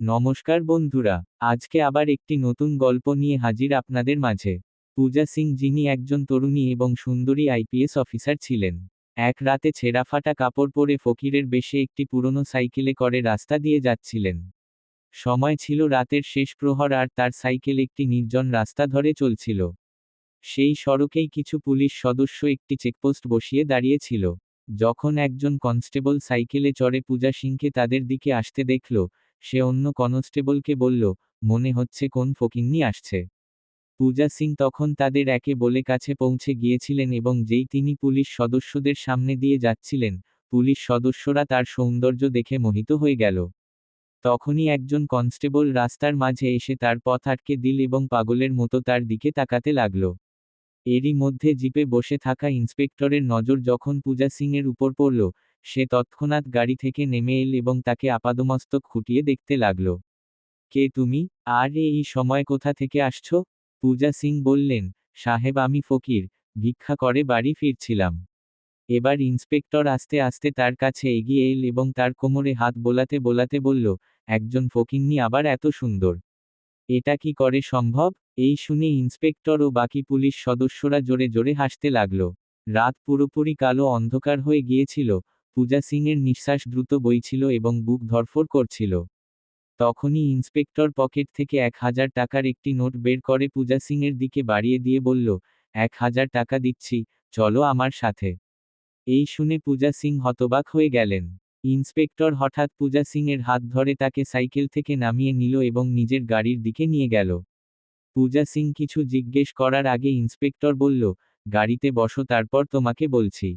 নমস্কার বন্ধুরা, আজকে আবার একটি নতুন গল্প নিয়ে হাজির আপনাদের মাঝে। পূজা সিং, যিনি একজন তরুণী এবং সুন্দরী আইপিএস অফিসার ছিলেন, এক রাতে ছেঁড়াফাটা কাপড় পরে ফকিরের বেশে একটি পুরনো সাইকেলে করে রাস্তা দিয়ে যাচ্ছিলেন। সময় ছিল রাতের শেষ প্রহর আর তার সাইকেল একটি নির্জন রাস্তা ধরে চলছিল। সেই সড়কেই কিছু পুলিশ সদস্য একটি চেকপোস্ট বসিয়ে দাঁড়িয়েছিল। যখন একজন কনস্টেবল সাইকেলে চড়ে পূজা সিংকে তাদের দিকে আসতে দেখল, সে অন্য কনস্টেবলকে বলল, মনে হচ্ছে কোন ফকিন্নি আসছে। পূজা সিং তখন তাদের একে বলে কাছে পৌঁছে গিয়েছিলেন এবং যেই তিনি পুলিশ সদস্যদের সামনে দিয়ে যাচ্ছিলেন, পুলিশ সদস্যরা তার সৌন্দর্য দেখে মোহিত হয়ে গেল। তখনই একজন কনস্টেবল রাস্তার মাঝে এসে তার পথ আটকে দিল এবং পাগলের মতো তার দিকে তাকাতে লাগল। এরই মধ্যে জিপে বসে থাকা ইন্সপেক্টরের নজর যখন পূজা সিংয়ের উপর পড়ল, সে তৎক্ষণাৎ গাড়ি থেকে নেমে এল এবং তাকে আপাদমস্তক খুঁটিয়ে দেখতে লাগল। কে তুমি, আর এই সময় কোথা থেকে আসছো? পূজা সিং বললেন, সাহেব, আমি ফকির, ভিক্ষা করে বাড়ি ফিরছিলাম। এবার ইন্সপেক্টর আস্তে আস্তে তার কাছে এগিয়ে এল এবং তার কোমরে হাত বোলাতে বোলাতে বলল, একজন ফকিন্নি আবার এত সুন্দর, এটা কি করে সম্ভব? এই শুনে ইন্সপেক্টর ও বাকি পুলিশ সদস্যরা জোরে জোরে হাসতে লাগল। রাত পুরোপুরি কালো অন্ধকার হয়ে গিয়েছিল, পূজা সিংয়ের নিঃশ্বাস দ্রুত বইছিল এবং বুক ধড়ফড় করছিল। তখনই ইন্সপেক্টর পকেট থেকে 1000 টাকার একটি নোট বের করে পূজা সিংয়ের দিকে বাড়িয়ে দিয়ে বলল, 1000 টাকা দিচ্ছি, চলো আমার সাথে। এই শুনে পূজা সিং হতবাক হয়ে গেলেন। ইন্সপেক্টর হঠাৎ পূজা সিংয়ের হাত ধরে তাকে সাইকেল থেকে নামিয়ে নিল এবং নিজের গাড়ির দিকে নিয়ে গেল। পূজা সিং কিছু জিজ্ঞেস করার আগে ইন্সপেক্টর বলল, গাড়িতে বসো, তারপর তোমাকে বলছি।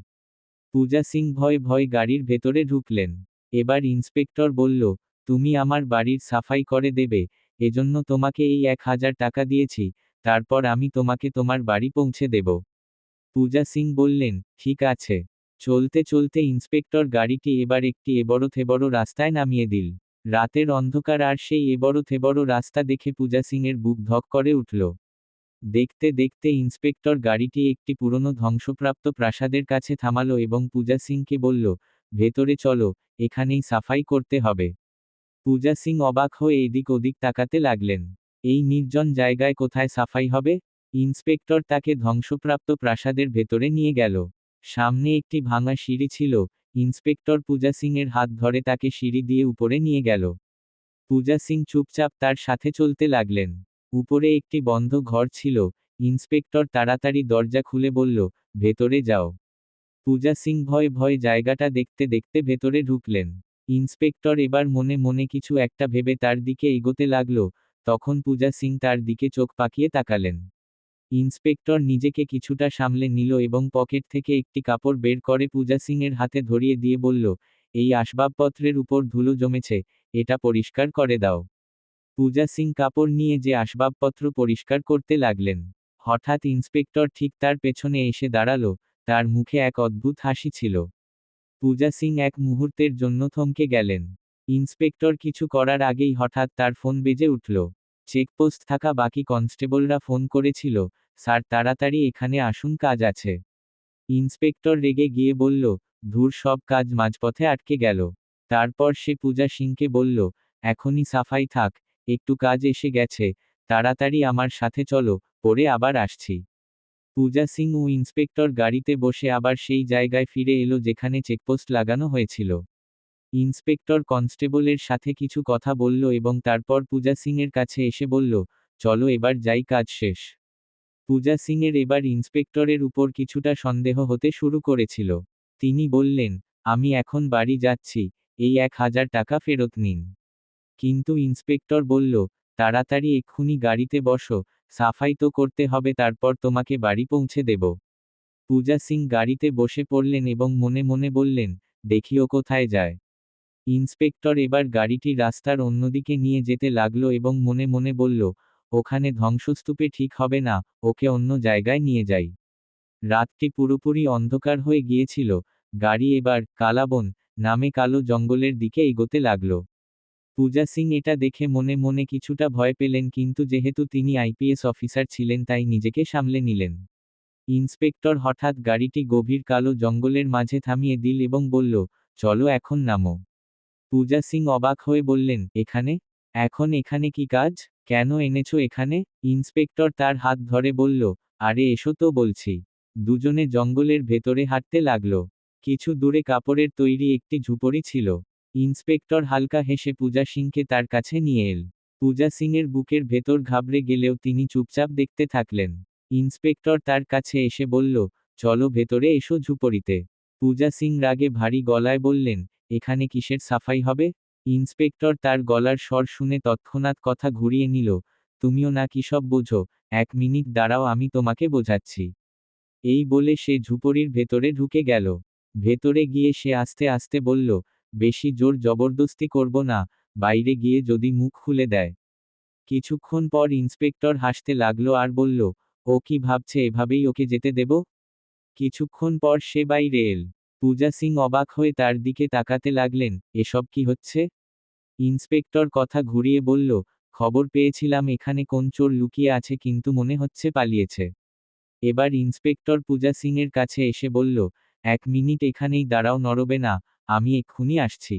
পূজা সিং ভয়ে ভয়ে গাড়ির ভেতরে ঢুকলেন। এবার ইন্সপেক্টর বলল, তুমি আমার বাড়ির সাফাই করে দেবে, এজন্য তোমাকে এই 1000 টাকা দিয়েছি, তারপর আমি তোমাকে তোমার বাড়ি পৌঁছে দেব। পূজা সিং বললেন, ঠিক আছে। চলতে চলতে ইন্সপেক্টর গাড়িটি এবার একটি এবড়ো থেবড়ো রাস্তায় নামিয়ে দিল। রাতের অন্ধকার আর সেই এবড়ো থেবড়ো রাস্তা দেখে পূজা সিংয়ের বুক ধক করে উঠল। দেখতে দেখতে ইন্সপেক্টর গাড়িটি একটি পুরনো ধ্বংসপ্রাপ্ত প্রাসাদের কাছে থামালো এবং পূজা সিংকে বলল, ভেতরে চলো, এখানেই সাফাই করতে হবে। পূজা সিং অবাক হয়ে এদিক ওদিক তাকাতে লাগলেন। এই নির্জন জায়গায় কোথায় সাফাই হবে? ইন্সপেক্টর তাকে ধ্বংসপ্রাপ্ত প্রাসাদের ভেতরে নিয়ে গেল। সামনে একটি ভাঙা সিঁড়ি ছিল। ইন্সপেক্টর পূজা সিংয়ের হাত ধরে তাকে সিঁড়ি দিয়ে উপরে নিয়ে গেল। পূজা সিং চুপচাপ তার সাথে চলতে লাগলেন। উপরে একটি বন্ধ ঘর ছিল। ইন্সপেক্টর তাড়াতাড়ি দরজা খুলে বলল, ভেতরে যাও। পূজা সিং ভয়ে ভয়ে জায়গাটা দেখতে দেখতে ভেতরে ঢুকলেন। ইন্সপেক্টর এবার মনে মনে কিছু একটা ভেবে তার দিকে এগোতে লাগল, তখন পূজা সিং তার দিকে চোখ পাকিয়ে তাকালেন। ইন্সপেক্টর নিজেকে কিছুটা সামলে নিল এবং পকেট থেকে একটি কাপড় বের করে পূজা সিংয়ের হাতে ধরিয়ে দিয়ে বলল, এই আসবাবপত্রের উপর ধুলো জমেছে, এটা পরিষ্কার করে দাও। পূজা সিং কাপড় নিয়ে যে আসবাবপত্র পরিষ্কার করতে লাগলেন। হঠাৎ ইন্সপেক্টর ঠিক তার পেছনে এসে দাঁড়ালো, তার মুখে এক অদ্ভুত হাসি ছিল। পূজা সিং এক মুহূর্তের জন্য থমকে গেলেন। ইন্সপেক্টর কিছু করার আগেই হঠাৎ তার ফোন বেজে উঠল। চেকপোস্ট থাকা বাকি কনস্টেবলরা ফোন করেছিল, স্যার তাড়াতাড়ি এখানে আসুন, কাজ আছে। ইন্সপেক্টর রেগে গিয়ে বলল, ধুর, সব কাজ মাঝপথে আটকে গেল। তারপর সে পূজা সিংকে বলল, এখনই সাফাই থাক, একটু কাজ এসে গেছে, তাড়াতাড়ি আমার সাথে চলো, পরে আবার আসছি। পূজা সিং ও ইন্সপেক্টর গাড়িতে বসে আবার সেই জায়গায় ফিরে এলো যেখানে চেকপোস্ট লাগানো হয়েছিল। ইন্সপেক্টর কনস্টেবলের সাথে কিছু কথা বলল এবং তারপর পূজা সিংয়ের কাছে এসে বলল, চলো এবার যাই, কাজ শেষ। পূজা সিংয়ের এবার ইন্সপেক্টরের উপর কিছুটা সন্দেহ হতে শুরু করেছিল। তিনি বললেন, আমি এখন বাড়ি যাচ্ছি, এই 1000 টাকা ফেরত নিন। কিন্তু ইন্সপেক্টর বলল, তাড়াতাড়ি এক্ষুনি গাড়িতে বসো, সাফাই তো করতে হবে, তারপর তোমাকে বাড়ি পৌঁছে দেব। পূজা সিং গাড়িতে বসে পড়লেন এবং মনে মনে বললেন, দেখি ও কোথায় যায়। ইন্সপেক্টর এবার গাড়িটি রাস্তার অন্যদিকে নিয়ে যেতে লাগলো এবং মনে মনে বলল, ওখানে ধ্বংসস্তূপে ঠিক হবে না, ওকে অন্য জায়গায় নিয়ে যাই। রাতটি পুরোপুরি অন্ধকার হয়ে গিয়েছিল। গাড়ি এবার কালাবন নামে কালো জঙ্গলের দিকে এগোতে লাগলো। পূজা সিং এটা দেখে মনে মনে কিছুটা ভয় পেলেন, কিন্তু যেহেতু তিনি আইপিএস অফিসার ছিলেন তাই নিজেকে সামলে নিলেন। ইন্সপেক্টর হঠাৎ গাড়িটি গভীর কালো জঙ্গলের মাঝে থামিয়ে দিল এবং বলল, চলো এখন নামো। পূজা সিং অবাক হয়ে বললেন, এখানে? এখন এখানে কি কাজ? কেন এনেছো এখানে? ইন্সপেক্টর তার হাত ধরে বলল, আরে এসো তো বলছি। দুজনে জঙ্গলের ভেতরে হাঁটতে লাগলো। কিছু দূরে কাপড়ের তৈরি একটি ঝুপড়ি ছিল। ইন্সপেক্টর হালকা হেসে পূজা সিংকে তার কাছে নিয়ে এল। পূজা সিংয়ের বুকের ভেতর ঘাবড়ে গেলেও তিনি চুপচাপ দেখতে থাকলেন। ইন্সপেক্টর তার কাছে এসে বলল, চলো ভেতরে এসো ঝুপড়িতে। পূজা সিং রাগে ভারী গলায় বললেন, এখানে কিসের সাফাই হবে? ইন্সপেক্টর তার গলার স্বর শুনে তৎক্ষণাৎ কথা ঘুরিয়ে নিল, তুমিও না কি সব বোঝো? 1 মিনিট দাঁড়াও, আমি তোমাকে বোঝাচ্ছি। এই বলে সে ঝুপড়ির ভেতরে ঢুকে গেল। ভেতরে গিয়ে সে আস্তে আস্তে বলল, বেশি জোর জবরদস্তি করব না, বাইরে গিয়ে যদি মুখ খুলে দেয়। কিছুক্ষণ পর ইন্সপেক্টর হাসতে লাগলো আর বলল, ও কি ভাবছে এভাবেই ওকে যেতে দেব? কিছুক্ষণ পর সে বাইরে এল। পূজা সিং অবাক হয়ে তার দিকে তাকাতে লাগলেন, এসব কি হচ্ছে? ইন্সপেক্টর কথা ঘুরিয়ে বলল, খবর পেয়েছিলাম এখানে কোন চোর লুকিয়ে আছে কিন্তু মনে হচ্ছে পালিয়েছে। এবার ইন্সপেক্টর পূজা সিংয়ের কাছে এসে বলল, 1 মিনিট এখানেই দাঁড়াও, নড়বে না, আমি এক্ষুনি আসছি।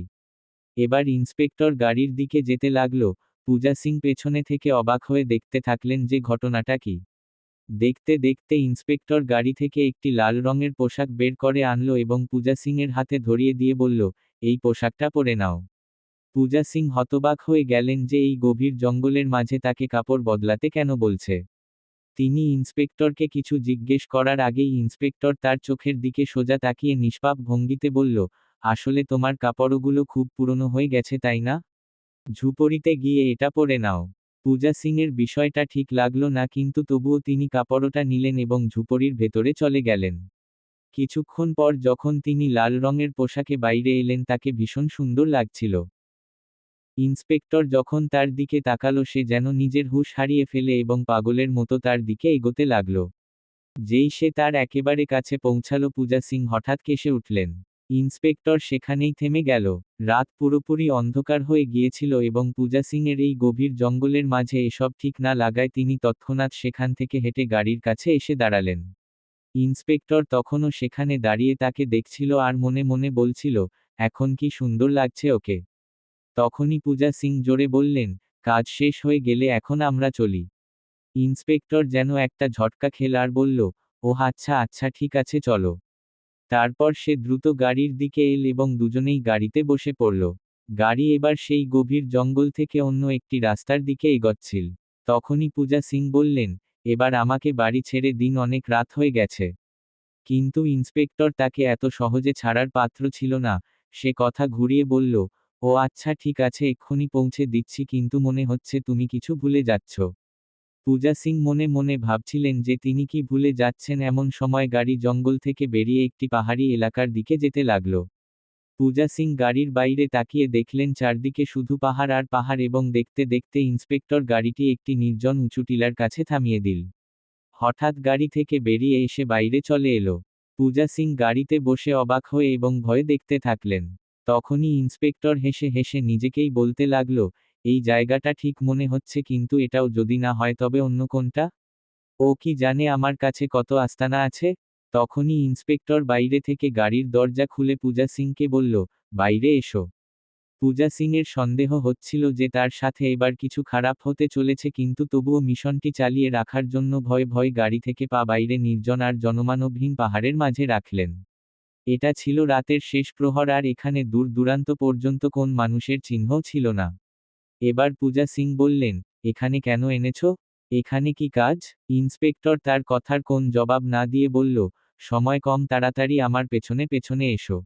এবার ইন্সপেক্টর গাড়ির দিকে যেতে লাগলো। পূজা সিং পেছনে থেকে অবাক হয়ে দেখতে থাকলেন যে ঘটনাটা কি। দেখতে দেখতে ইন্সপেক্টর গাড়ি থেকে একটি লাল রঙের পোশাক বের করে আনলো এবং পূজা সিংয়ের হাতে ধরিয়ে দিয়ে বলল, এই পোশাকটা পরে নাও। পূজা সিং হতবাক হয়ে গেলেন যে এই গভীর জঙ্গলের মাঝে তাকে কাপড় বদলাতে কেন বলছে। তিনি ইন্সপেক্টরকে কিছু জিজ্ঞেস করার আগেই ইন্সপেক্টর তার চোখের দিকে সোজা তাকিয়ে নিষ্পাপ ভঙ্গিতে বলল, আসলে তোমার কাপড়গুলো খুব পুরনো হয়ে গেছে তাই না? ঝুপড়িতে গিয়ে এটা পরে নাও। পূজা সিংয়ের বিষয়টা ঠিক লাগলো না কিন্তু তবুও তিনি কাপড়টা নিলেন এবং ঝুপড়ির ভেতরে চলে গেলেন। কিছুক্ষণ পর যখন তিনি লাল রঙের পোশাকে বাইরে এলেন তাকে ভীষণ সুন্দর লাগছিল। ইন্সপেক্টর যখন তার দিকে তাকালো সে যেন নিজের হুঁশ হারিয়ে ফেলে এবং পাগলের মতো তার দিকে এগোতে লাগলো। যেই সে তার একেবারে কাছে পৌঁছালো পূজা সিং হঠাৎ কেসে উঠলেন। ইন্সপেক্টর সেখানেই থেমে গেল। রাত পুরোপুরি অন্ধকার হয়ে গিয়েছিল এবং পূজা সিংয়ের এই গভীর জঙ্গলের মাঝে এসব ঠিক না লাগায় তিনি তৎক্ষণাৎ সেখান থেকে হেঁটে গাড়ির কাছে এসে দাঁড়ালেন। ইন্সপেক্টর তখনও সেখানে দাঁড়িয়ে তাকে দেখছিল আর মনে মনে বলছিল, এখন কি সুন্দর লাগছে ওকে। তখনই পূজা সিং জোরে বললেন, কাজ শেষ হয়ে গেলে এখন আমরা চলি। ইন্সপেক্টর যেন একটা ঝটকা খেল আর বলল, ওহ আচ্ছা আচ্ছা ঠিক আছে চলো। তারপর সে দ্রুত গাড়ির দিকে এল এবং দুজনেই গাড়িতে বসে পড়ল। গাড়ি এবার সেই গভীর জঙ্গল থেকে অন্য একটি রাস্তার দিকে এগোচ্ছিল। তখনই পূজা সিং বললেন, এবার আমাকে বাড়ি ছেড়ে দিন, অনেক রাত হয়ে গেছে। কিন্তু ইন্সপেক্টর তাকে এত সহজে ছাড়ার পাত্র ছিল না। সে কথা ঘুরিয়ে বলল, ও আচ্ছা ঠিক আছে এক্ষুনি পৌঁছে দিচ্ছি কিন্তু মনে হচ্ছে তুমি কিছু ভুলে যাচ্ছ। পূজা সিং মনে মনে ভাবছিলেন যে তিনি কি ভুলে যাচ্ছেন। এমন সময় গাড়ি জঙ্গল থেকে বেরিয়ে একটি পাহাড়ি এলাকার দিকে যেতে লাগলো। পূজা সিং গাড়ির বাইরে তাকিয়ে দেখলেন চারদিকে শুধু পাহাড় আর পাহাড় এবং দেখতে দেখতে ইন্সপেক্টর গাড়িটি একটি নির্জন উঁচু টিলার কাছে থামিয়ে দিল। হঠাৎ গাড়ি থেকে বেরিয়ে এসে বাইরে চলে এলো। পূজা সিং গাড়িতে বসে অবাক হয়ে এবং ভয়ে দেখতে থাকলেন। তখনই ইন্সপেক্টর হেসে হেসে নিজেকেই বলতে লাগলো, এই জায়গাটা ঠিক মনে হচ্ছে কিন্তু এটাও যদি না হয় তবে অন্য কোনটা? ও কি জানে আমার কাছে কত আস্তানা আছে? তখনই ইন্সপেক্টর বাইরে থেকে গাড়ির দরজা খুলে পূজা সিংকে বলল, বাইরে এসো। পূজা সিংয়ের সন্দেহ হচ্ছিল যে তার সাথে এবার কিছু খারাপ হতে চলেছে কিন্তু তবুও মিশনটি চালিয়ে রাখার জন্য ভয়ে ভয়ে গাড়ি থেকে পা বাইরে নির্জন আর জনমানবহীন পাহাড়ের মাঝে রাখলেন। এটা ছিল রাতের শেষ প্রহর আর এখানে দূর দূরান্ত পর্যন্ত কোন মানুষের চিহ্নও ছিল না। এবার পূজা সিং বললেন, এখানে কেন এনেছো? এখানে কি কাজ? ইন্সপেক্টর তার কথার কোন জবাব না দিয়ে বলল, সময় কম, তাড়াতাড়ি আমার পেছনে পেছনে এসো।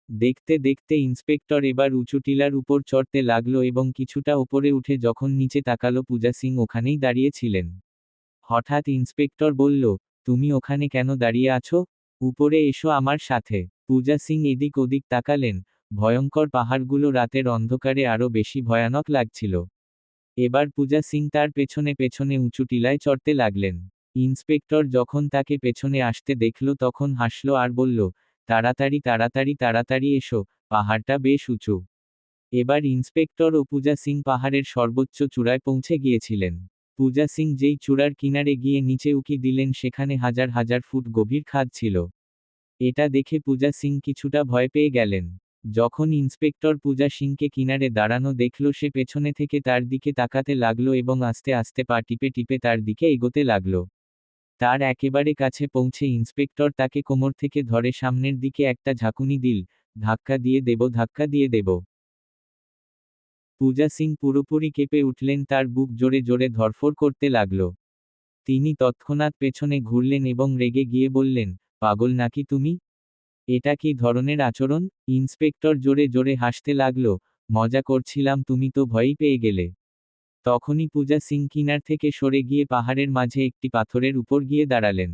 দেখতে দেখতে ইন্সপেক্টর এবার উঁচু টিলার উপর চড়তে লাগলো এবং কিছুটা উপরে উঠে যখন নিচে তাকালো পূজা সিং ওখানেই দাঁড়িয়ে ছিলেন। হঠাৎ ইন্সপেক্টর বলল, তুমি ওখানে কেন দাঁড়িয়ে আছো? উপরে এসো আমার সাথে। পূজা সিং এদিক ওদিক তাকালেন। ভয়ঙ্কর পাহাড়গুলো রাতের অন্ধকারে আরো বেশি ভয়ানক লাগছিল। এবার পূজা সিং তার পেছনে পেছনে উঁচু টিলায় চড়তে লাগলেন। ইন্সপেক্টর যখন তাকে পেছনে আসতে দেখল তখন হাসল আর বলল, তাড়াতাড়ি তাড়াতাড়ি তাড়াতাড়ি এসো, পাহাড়টা বেশ উঁচু। এবার ইন্সপেক্টর ও পূজা সিং পাহাড়ের সর্বোচ্চ চূড়ায় পৌঁছে গিয়েছিলেন। পূজা সিং যেই চূড়ার কিনারে গিয়ে নিচে উকি দিলেন সেখানে হাজার হাজার ফুট গভীর খাদ ছিল। এটা দেখে পূজা সিং কিছুটা ভয় পেয়ে গেলেন। যখন ইন্সপেক্টর পূজা সিংকে কিনারে দাঁড়ানো দেখল সে পেছনে থেকে তার দিকে তাকাতে লাগলো এবং আস্তে আস্তে পা টিপে টিপে তার দিকে এগোতে লাগলো। তার একেবারে কাছে পৌঁছে ইন্সপেক্টর তাকে কোমর থেকে ধরে সামনের দিকে একটা ঝাঁকুনি দিল, ধাক্কা দিয়ে দেব, ধাক্কা দিয়ে দেব। পূজা সিং পুরোপুরি কেঁপে উঠলেন, তার বুক জোরে জোরে ধড়ফড় করতে লাগল। তিনি তৎক্ষণাৎ পেছনে ঘুরলেন এবং রেগে গিয়ে বললেন, পাগল নাকি তুমি? এটা কি ধরনের আচরণ? ইন্সপেক্টর জোরে জোরে হাসতে লাগল, মজা করছিলাম, তুমি তো ভয়ই পেয়ে গেলে। তখনই পূজা সিং কিনার থেকে সরে গিয়ে পাহাড়ের মাঝে একটি পাথরের উপর গিয়ে দাঁড়ালেন।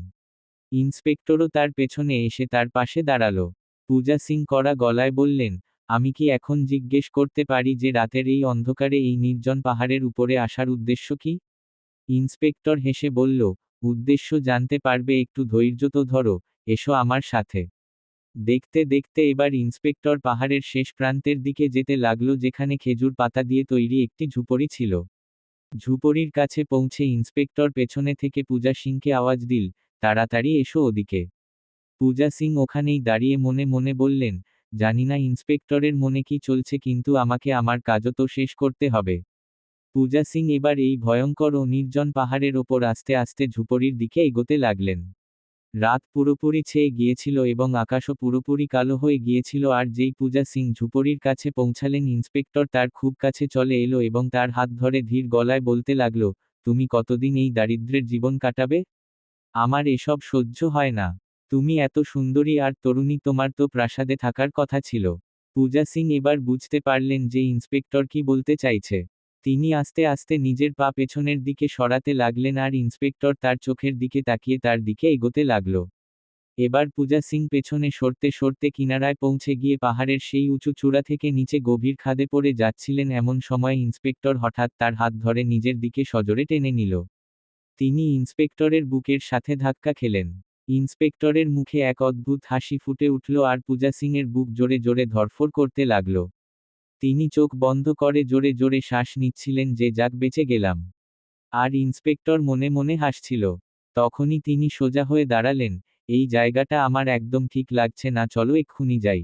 ইন্সপেক্টরও তার পেছনে এসে তার পাশে দাঁড়ালো। পূজা সিং কড়া গলায় বললেন, আমি কি এখন জিজ্ঞেস করতে পারি যে রাতের এই অন্ধকারে এই নির্জন পাহাড়ের উপরে আসার উদ্দেশ্য কি? ইন্সপেক্টর হেসে বলল, উদ্দেশ্য জানতে পারবে, একটু ধৈর্য তো ধরো, এসো আমার সাথে। দেখতে দেখতে এবার ইন্সপেক্টর পাহাড়ের শেষ প্রান্তের দিকে যেতে লাগলো, যেখানে খেজুর পাতা দিয়ে তৈরি একটি ঝুপড়ি ছিল। ঝুপড়ির কাছে পৌঁছে ইন্সপেক্টর পেছনে থেকে পূজা সিংকে আওয়াজ দিল, তাড়াতাড়ি এসো ওদিকে। পূজা সিং ওখানেই দাঁড়িয়ে মনে মনে বললেন, জানি না ইন্সপেক্টরের মনে কি চলছে, কিন্তু আমাকে আমার কাজও তো শেষ করতে হবে। পূজা সিং এবার এই ভয়ঙ্কর ও নির্জন পাহাড়ের ওপর আস্তে আস্তে ঝুপড়ির দিকে এগোতে লাগলেন। রাত পুরোপুরি ছেয়ে গিয়েছিল এবং আকাশও পুরোপুরি কালো হয়ে গিয়েছিল, আর যেই পূজা সিং ঝুপড়ির কাছে পৌঁছালেন ইন্সপেক্টর তার খুব কাছে চলে এলো এবং তার হাত ধরে ধীর গলায় বলতে লাগলো, তুমি কতদিন এই দারিদ্র্যের জীবন কাটাবে? আমার এসব সহ্য হয় না। তুমি এত সুন্দরী আর তরুণী, তোমার তো প্রাসাদে থাকার কথা ছিল। পূজা সিং এবার বুঝতে পারলেন যে ইন্সপেক্টর কি বলতে চাইছে। তিনি আস্তে আস্তে নিজের পা পেছনের দিকে সরাতে লাগলেন আর ইন্সপেক্টর তার চোখের দিকে তাকিয়ে তার দিকে এগোতে লাগল। এবার পূজা সিং পেছনে সরতে সরতে কিনারায় পৌঁছে গিয়ে পাহাড়ের সেই উঁচু চূড়া থেকে নিচে গভীর খাদে পড়ে যাচ্ছিলেন, এমন সময় ইন্সপেক্টর হঠাৎ তার হাত ধরে নিজের দিকে সজোরে টেনে নিল। তিনি ইন্সপেক্টরের বুকের সাথে ধাক্কা খেলেন। ইন্সপেক্টরের মুখে এক অদ্ভুত হাসি ফুটে উঠল আর পূজা সিংয়ের বুক জোরে জোরে ধড়ফড় করতে লাগল। তিনি চোখ বন্ধ করে জোরে জোরে শ্বাস নিচ্ছিলেন, যে যাক, বেঁচে গেলাম। আর ইন্সপেক্টর মনে মনে হাসছিল। তখনই তিনি সোজা হয়ে দাঁড়ালেন, এই জায়গাটা আমার একদম ঠিক লাগছে না, চলো এক্ষুনি যাই।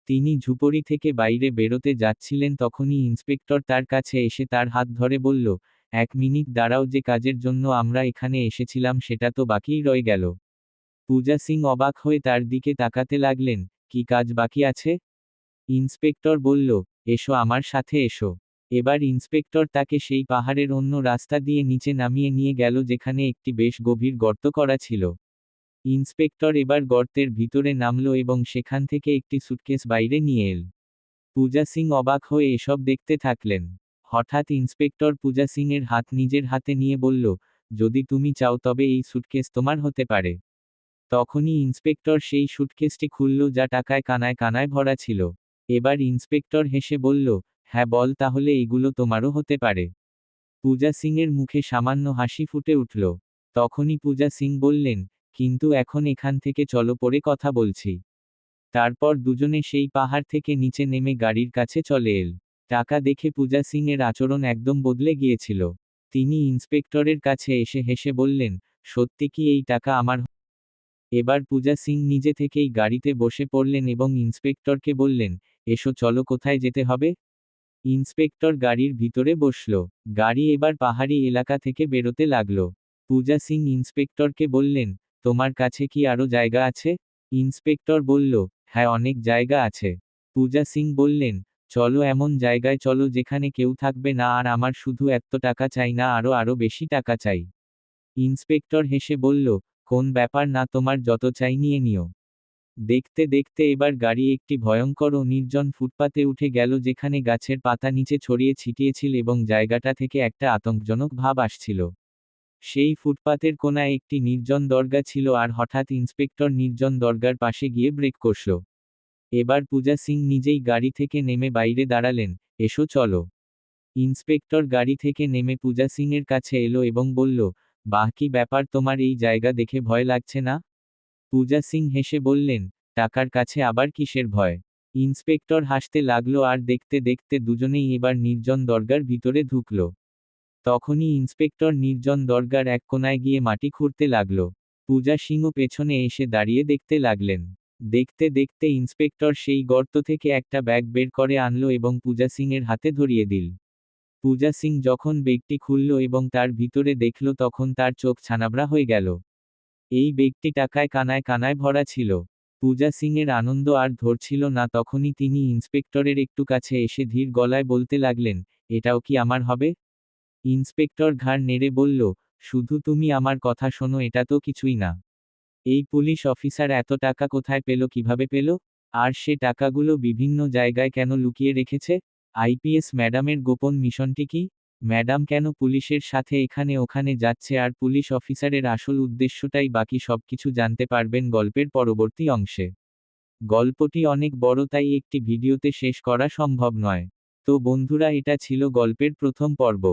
তিনি ঝুপড়ি থেকে বাইরে বেরোতে যাচ্ছিলেন, তখনই ইন্সপেক্টর তার কাছে এসে তার হাত ধরে বলল, 1 মিনিট দাঁড়াও, যে কাজের জন্য আমরা এখানে এসেছিলাম সেটা তো বাকিই রয়ে গেল। পূজা সিং অবাক হয়ে তার দিকে তাকাতে লাগলেন, কি কাজ বাকি আছে? ইন্সপেক্টর বলল, এসো আমার সাথে এসো। এবার ইন্সপেক্টর তাকে সেই পাহাড়ের অন্য রাস্তা দিয়ে নিচে নামিয়ে নিয়ে গেল, যেখানে একটি বেশ গভীর গর্ত করা ছিল। ইন্সপেক্টর এবার গর্তের ভিতরে নামল এবং সেখান থেকে একটি সুটকেস বাইরে নিয়ে এল। পূজা সিং অবাক হয়ে এসব দেখতে থাকলেন। হঠাৎ ইন্সপেক্টর পূজা সিং এর হাত নিজের হাতে নিয়ে বলল, যদি তুমি চাও তবে এই সুটকেস তোমার হতে পারে। তখনই ইন্সপেক্টর সেই সুটকেসটি খুলল, যা টাকায় কানায় কানায় ভরা ছিল। এবার ইন্সপেক্টর হেসে বলল, হ্যাঁ বল, তাহলে এগুলো তোমারও হতে পারে। পূজা সিংয়ের মুখে সামান্য হাসি ফুটে উঠল। তখনই পূজা সিং বললেন, কিন্তু এখন এখান থেকে চলো, পরে কথা বলছি। তারপর দুজনে সেই পাহাড় থেকে নিচে নেমে গাড়ির কাছে চলে এল। টাকা দেখে পূজা সিং এর আচরণ একদম বদলে গিয়েছিল। তিনি ইন্সপেক্টরের কাছে এসে হেসে বললেন, সত্যি কি এই টাকা আমার? এবার পূজা সিং নিজে থেকেই গাড়িতে বসে পড়লেন এবং ইন্সপেক্টরকে বললেন, এসো, চলো, কোথায় যেতে হবে? ইন্সপেক্টর গাড়ির ভিতরে বসল। গাড়ি এবার পাহাড়ি এলাকা থেকে বেরোতে লাগল। পূজা সিং ইন্সপেক্টরকে বললেন, তোমার কাছে কি আরো জায়গা আছে? ইন্সপেক্টর বলল, হ্যাঁ, অনেক জায়গা আছে। পূজা সিং বললেন, চলো, এমন জায়গায় চলো যেখানে কেউ থাকবে না, আর আমার শুধু এত টাকা চাই না, আরো আরো বেশি টাকা চাই। ইন্সপেক্টর হেসে বলল, কোন ব্যাপার না, তোমার যত চাই নিয়ে নিও। দেখতে দেখতে এবার গাড়ি একটি ভয়ঙ্কর ও নির্জন ফুটপাতে উঠে গেল, যেখানে গাছের পাতা নিচে ছড়িয়ে ছিটিয়েছিল এবং জায়গাটা থেকে একটা আতঙ্কজনক ভাব আসছিল। সেই ফুটপাতের কোনায় একটি নির্জন দরগা ছিল, আর হঠাৎ ইন্সপেক্টর নির্জন দরগার পাশে গিয়ে ব্রেক কষল। এবার পূজা সিং নিজেই গাড়ি থেকে নেমে বাইরে দাঁড়ালেন, এসো চলো। ইন্সপেক্টর গাড়ি থেকে নেমে পূজা সিং এর কাছে এলো এবং বলল, বাহ, কি ব্যাপার, তোমার এই জায়গা দেখে ভয় লাগছে না? পূজা সিং হেসে বললেন, টাকার কাছে আবার কিসের ভয়? ইন্সপেক্টর হাসতে লাগলো আর দেখতে দেখতে দুজনেই এবার নির্জন দরগার ভিতরে ঢুকল। তখনই ইন্সপেক্টর নির্জন দরগার এক কোনায় গিয়ে মাটি খুঁড়তে লাগল। পূজা সিংও পেছনে এসে দাঁড়িয়ে দেখতে লাগলেন। দেখতে দেখতে ইন্সপেক্টর সেই গর্ত থেকে একটা ব্যাগ বের করে আনলো এবং পূজা সিং এর হাতে ধরিয়ে দিল। পূজা সিং যখন ব্যাগটি খুলল এবং তার ভিতরে দেখল তখন তার চোখ ছানাবড়া হয়ে গেল। এই ব্যাগটি টাকায় কানায় কানায় ভরা ছিল। পূজা সিং এর আনন্দ আর ধরছিল না, তখনই তিনি ইন্সপেক্টরের একটু কাছে এসে ধীর গলায় বলতে লাগলেন, এটাও কি আমার হবে? ইন্সপেক্টর ঘাড় নেড়ে বলল, শুধু তুমি আমার কথা শোনো, এটা তো কিছুই না। এই পুলিশ অফিসার এত টাকা কোথায় পেল, কিভাবে পেল? আর সে টাকাগুলো বিভিন্ন জায়গায় কেন লুকিয়ে রেখেছে? আইপিএস ম্যাডামের গোপন মিশনটি কি? ম্যাডাম কেন পুলিশের সাথে এখানে ওখানে যাচ্ছে আর পুলিশ অফিসারের আসল উদ্দেশ্যটাই? বাকি সবকিছু জানতে পারবেন গল্পের পরবর্তী অংশে। গল্পটি অনেক বড়, তাই একটি ভিডিওতে শেষ করা সম্ভব নয়। তো বন্ধুরা, এটা ছিল গল্পের প্রথম পর্ব।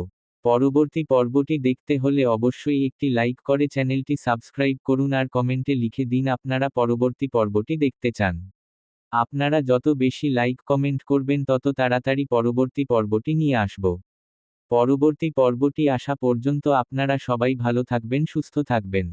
পরবর্তী পর্বটি দেখতে হলে অবশ্যই একটি লাইক করে চ্যানেলটি সাবস্ক্রাইব করুন আর কমেন্টে লিখে দিন আপনারা পরবর্তী পর্বটি দেখতে চান। আপনারা যত বেশি লাইক কমেন্ট করবেন তত তাড়াতাড়ি পরবর্তী পর্বটি নিয়ে আসব। পরবর্তী পর্বটি আসা পর্যন্ত আপনারা সবাই ভালো থাকবেন, সুস্থ থাকবেন।